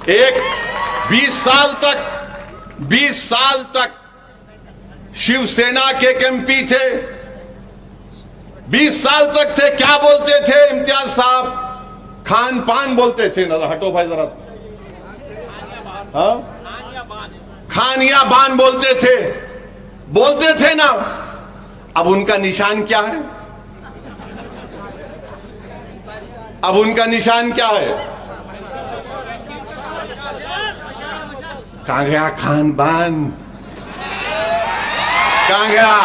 एक 20 साल तक शिवसेना के एमपी थे, 20 साल तक थे। क्या बोलते थे इम्तियाज साहब? खान पान बोलते थे। ना हटो भाई जरा, हाँ, खान या बान बोलते थे ना। अब उनका निशान क्या है? अब उनका निशान क्या है? कहां गया खान बान? कहां गया?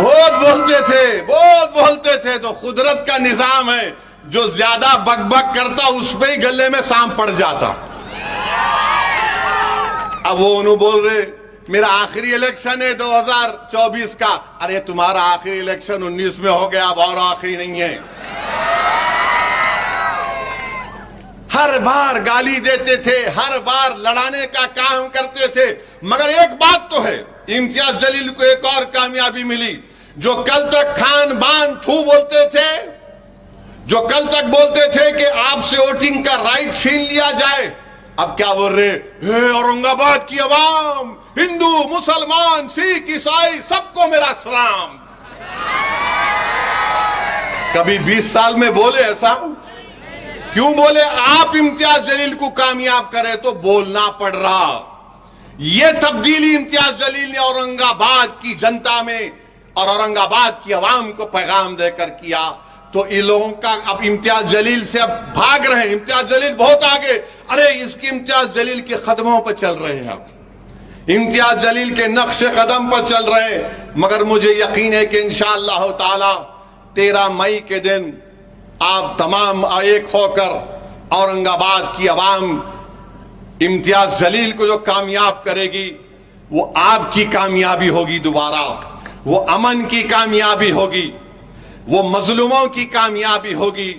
बहुत बोलते थे। तो कुदरत का निजाम है, जो ज्यादा बकबक करता उस पे ही गले में सांप पड़ जाता। अब वो उन्होंने बोल रहे मेरा आखिरी इलेक्शन है 2024 का। अरे तुम्हारा आखिरी इलेक्शन 19 में हो गया, अब और आखिरी नहीं है। हर बार गाली देते थे, हर बार लड़ाने का काम करते थे। मगर एक बात तो है, इम्तियाज जलील को एक और कामयाबी मिली। जो कल तक खान बान थू बोलते थे, जो कल तक बोलते थे कि आपसे वोटिंग का राइट छीन लिया जाए, अब क्या बोल रहे? हे औरंगाबाद की आवाम, हिंदू मुसलमान सिख ईसाई सबको मेरा सलाम। कभी 20 साल में बोले ऐसा? क्यों बोले? आप इम्तियाज जलील को कामयाब करे तो बोलना पड़ रहा। यह तब्दीली इम्तियाज जलील ने औरंगाबाद की जनता में और औरंगाबाद की आवाम को पैगाम देकर किया। तो इन लोगों का अब इम्तियाज जलील से अब भाग रहे हैं। इम्तियाज जलील बहुत आगे, अरे इसकी इम्तियाज जलील के कदमों पर चल रहे हैं, अब इम्तियाज जलील के नक्शे कदम पर चल रहे हैं। मगर मुझे यकीन है कि इंशाअल्लाह ताला 13 मई के दिन आप तमाम एक होकर औरंगाबाद की आवाम इम्तियाज जलील को जो कामयाब करेगी, वो आपकी कामयाबी होगी। दोबारा वो अमन की कामयाबी होगी, वो मजलूमों की कामयाबी होगी,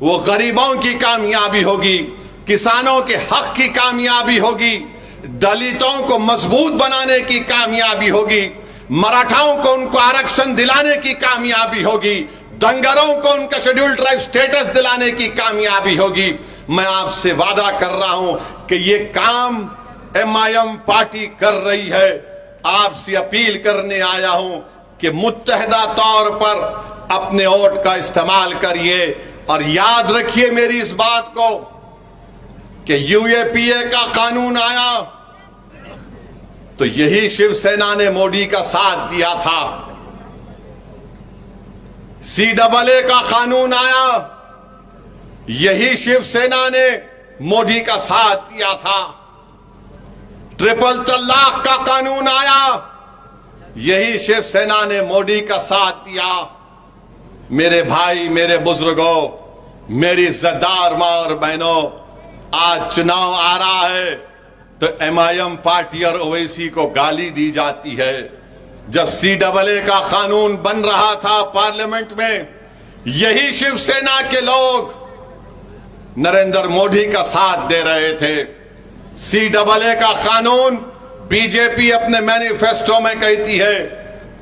वो गरीबों की कामयाबी होगी, किसानों के हक की कामयाबी होगी, दलितों को मजबूत बनाने की कामयाबी होगी, मराठाओं को उनको आरक्षण दिलाने की कामयाबी होगी, दंगरों को उनका शेड्यूल ट्राइब स्टेटस दिलाने की कामयाबी होगी। मैं आपसे वादा कर रहा हूं कि ये काम MIM पार्टी कर रही है। आपसे अपील करने आया हूं कि मुत्तहदा तौर पर अपने वोट का इस्तेमाल करिए। और याद रखिए मेरी इस बात को कि UAPA का कानून आया तो यही शिवसेना ने मोदी का साथ दिया था। CAA का कानून आया, यही शिवसेना ने मोदी का साथ दिया था। ट्रिपल तलाक का कानून आया, यही शिवसेना ने मोदी का साथ दिया। मेरे भाई, मेरे बुजुर्गों, मेरी इज्जतदार मां और बहनों, आज चुनाव आ रहा है तो MIM पार्टी और ओवैसी को गाली दी जाती है। जब CAA का कानून बन रहा था पार्लियामेंट में, यही शिवसेना के लोग नरेंद्र मोदी का साथ दे रहे थे। CAA का कानून बीजेपी अपने मैनिफेस्टो में कहती है,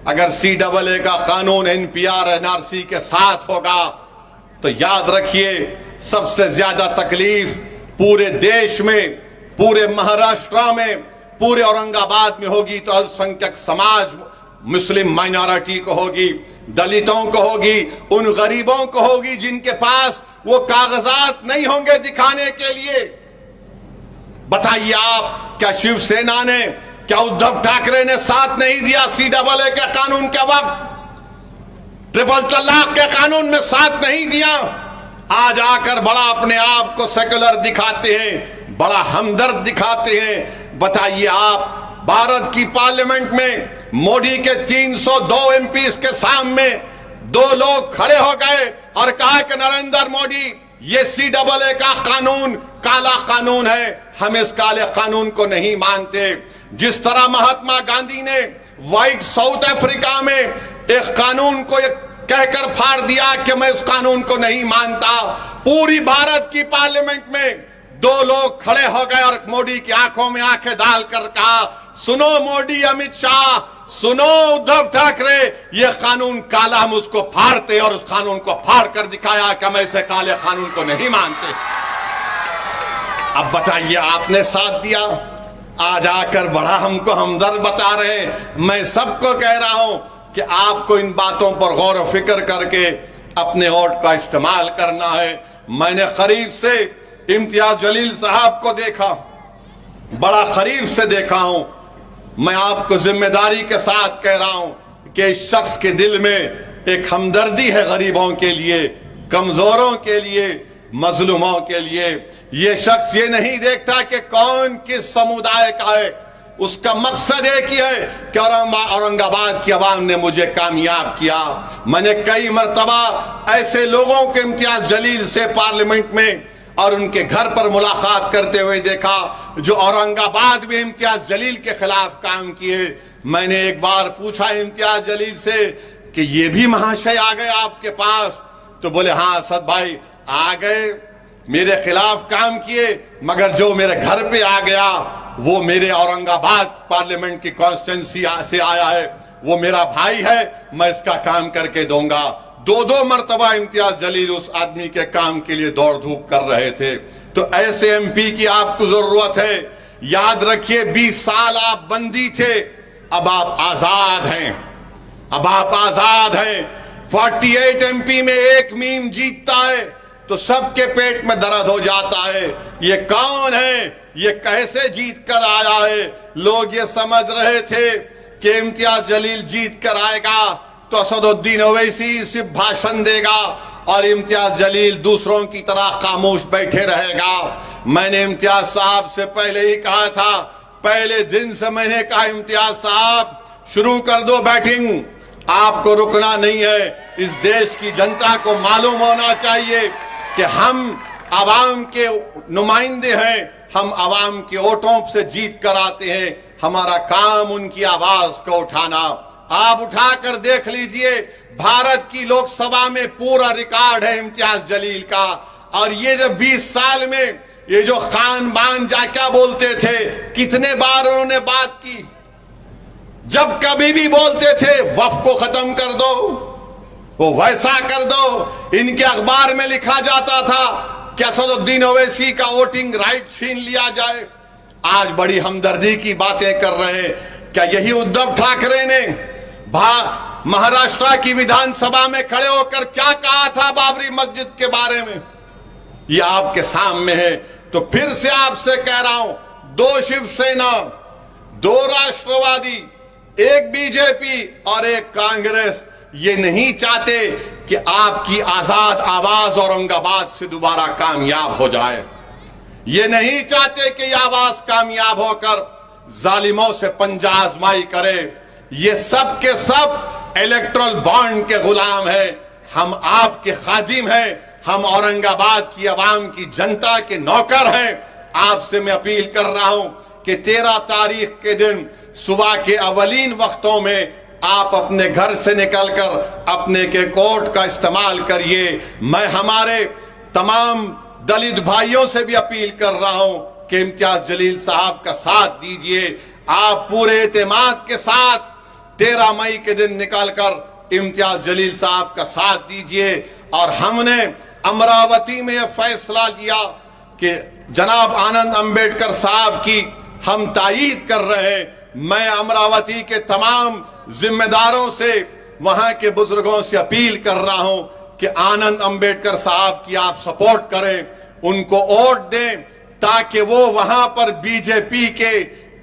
अगर CAA का कानून NPR NRC के साथ होगा तो याद रखिए सबसे ज्यादा तकलीफ पूरे देश में, पूरे महाराष्ट्र में, पूरे औरंगाबाद में होगी तो अल्पसंख्यक समाज, मुस्लिम माइनॉरिटी को होगी, दलितों को होगी, उन गरीबों को होगी जिनके पास वो कागजात नहीं होंगे दिखाने के लिए। बताइए आप, क्या शिवसेना ने, क्या उद्धव ठाकरे ने साथ नहीं दिया CAA के कानून के वक्त? ट्रिपल तलाक के कानून में साथ नहीं दिया? आज आकर बड़ा अपने आप को सेकुलर दिखाते हैं, बड़ा हमदर्द दिखाते हैं। बताइए आप, भारत की पार्लियामेंट में मोदी के 302 MPs के सामने 2 लोग खड़े हो गए और कहा कि नरेंद्र मोदी, ये CAA का कानून काला कानून है, हम इस काले कानून को नहीं मानते। जिस तरह महात्मा गांधी ने व्हाइट साउथ अफ्रीका में एक कानून को कहकर फाड़ दिया कि मैं इस कानून को नहीं मानता, पूरी भारत की पार्लियामेंट में 2 लोग खड़े हो गए और मोदी की आंखों में आंखें डालकर कहा, सुनो मोदी, अमित शाह, सुनो उद्धव ठाकरे, ये कानून काला, हम उसको फाड़ते। और उस कानून को फाड़ कर दिखाया कि हम ऐसे काले कानून को नहीं मानते। अब बताइए, आपने साथ दिया, आज आकर बड़ा हमको हमदर्द बता रहे हैं। मैं सबको कह रहा हूं कि आपको इन बातों पर गौर व फिक्र करके अपने वोट का इस्तेमाल करना है। मैंने करीब से इम्तियाज जलील साहब को देखा, बड़ा करीब से देखा हूं। मैं आपको जिम्मेदारी के साथ कह रहा हूं कि इस शख्स के दिल में एक हमदर्दी है, गरीबों के लिए, कमजोरों के लिए, मजलूमों के लिए। ये शख्स ये नहीं देखता कि कौन किस समुदाय का है, उसका मकसद एक ही है कि औरंगाबाद की आवाम ने मुझे कामयाब किया। मैंने कई मरतबा ऐसे लोगों के इम्तियाज जलील से पार्लियामेंट में और उनके घर पर मुलाकात करते हुए देखा जो औरंगाबाद में इम्तियाज जलील के खिलाफ काम किए। मैंने एक बार पूछा इम्तियाज जलील से कि ये भी महाशय आ गए आपके पास? तो बोले हाँ असद भाई आ गए, मेरे खिलाफ काम किए, मगर जो मेरे घर पे आ गया वो मेरे औरंगाबाद पार्लियामेंट की कॉन्स्टिट्यूंसी से आया है, वो मेरा भाई है, मैं इसका काम करके दूंगा। दो मरतबा इम्तियाज जलील उस आदमी के काम के लिए दौड़ धूप कर रहे थे। तो ऐसे एमपी की आपको जरूरत है। याद रखिए 20 साल आप बंदी थे, अब आप आजाद हैं, अब आप आजाद हैं। 48 एमपी में एक मीम जीतता है तो सबके पेट में दर्द हो जाता है। ये कौन है, ये कैसे जीत कर आया है? लोग ये समझ रहे थे कि इम्तियाज जलील जीत कर आएगा तो असदुद्दीन ओवैसी सिर्फ भाषण देगा और इम्तियाज जलील दूसरों की तरह खामोश बैठे रहेगा। मैंने इम्तियाज साहब से पहले ही कहा था, पहले दिन से मैंने कहा इम्तियाज साहब शुरू कर दो बैटिंग, आपको रुकना नहीं है। इस देश की जनता को मालूम होना चाहिए कि हम आवाम के नुमाइंदे हैं, हम आवाम के वोटों से जीत कर आते हैं। हमारा काम उनकी आवाज को उठाना। आप उठाकर देख लीजिए, भारत की लोकसभा में पूरा रिकॉर्ड है इम्तियाज जलील का। और ये जो 20 साल में ये जो खान बान जा क्या बोलते थे, कितने बार उन्होंने बात की। जब कभी भी बोलते थे वफ को खत्म कर दो, वो वैसा कर दो। इनके अखबार में लिखा जाता था कि असदुद्दीन ओवैसी का वोटिंग राइट छीन लिया जाए। आज बड़ी हमदर्दी की बातें कर रहे हैं। क्या यही उद्धव ठाकरे ने महाराष्ट्र की विधानसभा में खड़े होकर क्या कहा था बाबरी मस्जिद के बारे में? ये आपके सामने है। तो फिर से आपसे कह रहा हूं, 2 शिवसेना, 2 राष्ट्रवादी, एक बीजेपी और एक कांग्रेस ये नहीं चाहते कि आपकी आजाद आवाज औरंगाबाद से दोबारा कामयाब हो जाए। ये नहीं चाहते कि यह आवाज कामयाब होकर जालिमों से पंजा आजमाई करे। ये सब के सब इलेक्ट्रल बॉन्ड के गुलाम है। हम आपके खादिम हैं, हम औरंगाबाद की आवाम की जनता के नौकर हैं। आपसे मैं अपील कर रहा हूं कि 13 तारीख के दिन सुबह के अवलीन वक्तों में आप अपने घर से निकलकर अपने के कोर्ट का इस्तेमाल करिए। मैं हमारे तमाम दलित भाइयों से भी अपील कर रहा हूं कि इम्तियाज जलील साहब का साथ दीजिए। आप पूरे एतमाद के साथ 13 मई के दिन निकलकर इम्तियाज जलील साहब का साथ दीजिए। और हमने अमरावती में यह फैसला लिया कि जनाब आनंद अंबेडकर साहब की हम तायीद कर रहे हैं। मैं अमरावती के तमाम जिम्मेदारों से, वहां के बुजुर्गों से अपील कर रहा हूं कि आनंद अंबेडकर साहब की आप सपोर्ट करें, उनको वोट दें ताकि वो वहां पर बीजेपी के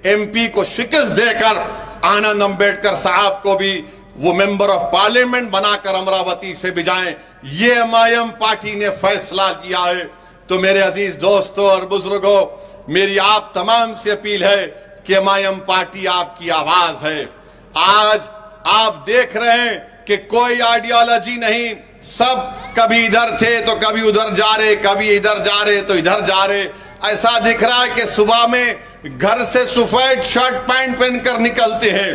एमपी को शिकस्त देकर आनंद अंबेडकर साहब को भी वो मेंबर ऑफ पार्लियामेंट बनाकर अमरावती से भिजाएं। ये एमआईएम पार्टी ने फैसला लिया है। तो मेरे अजीज दोस्तों और बुजुर्गों, मेरी आप तमाम से अपील है कि एमआईएम पार्टी आपकी आवाज है। आज आप देख रहे हैं कि कोई आइडियोलॉजी नहीं, सब कभी इधर थे तो कभी उधर जा रहे, कभी इधर जा रहे तो इधर जा रहे। ऐसा दिख रहा है कि सुबह में घर से सफेद शर्ट पैंट पहनकर निकलते हैं,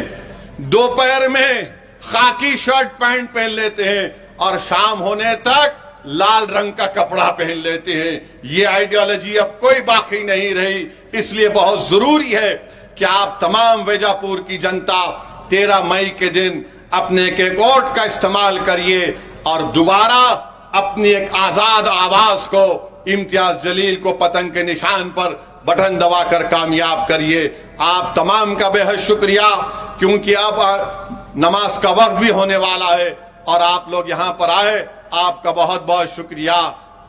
दोपहर में खाकी शर्ट पैंट पहन लेते हैं और शाम होने तक लाल रंग का कपड़ा पहन लेते हैं। ये आइडियोलॉजी अब कोई बाकी नहीं रही। इसलिए बहुत जरूरी है कि आप तमाम वेजापुर की जनता 13 मई के दिन अपने के वोट का इस्तेमाल करिए और दोबारा अपनी एक आजाद आवाज को इम्तियाज जलील को पतंग के निशान पर बटन दबाकर कामयाब करिए। आप तमाम का बेहद शुक्रिया, क्योंकि अब नमाज का वक्त भी होने वाला है और आप लोग यहाँ पर आए, आपका बहुत बहुत शुक्रिया।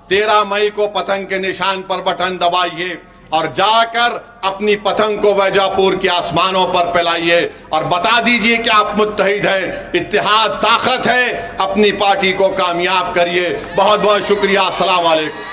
13 मई को पतंग के निशान पर बटन दबाइए और जाकर अपनी पतंग को वैजापुर के आसमानों पर फैलाइए और बता दीजिए कि आप मुत्तहिद हैं, इत्तेहाद ताकत है, अपनी पार्टी को कामयाब करिए। बहुत बहुत शुक्रिया। अस्सलाम वालेकुम।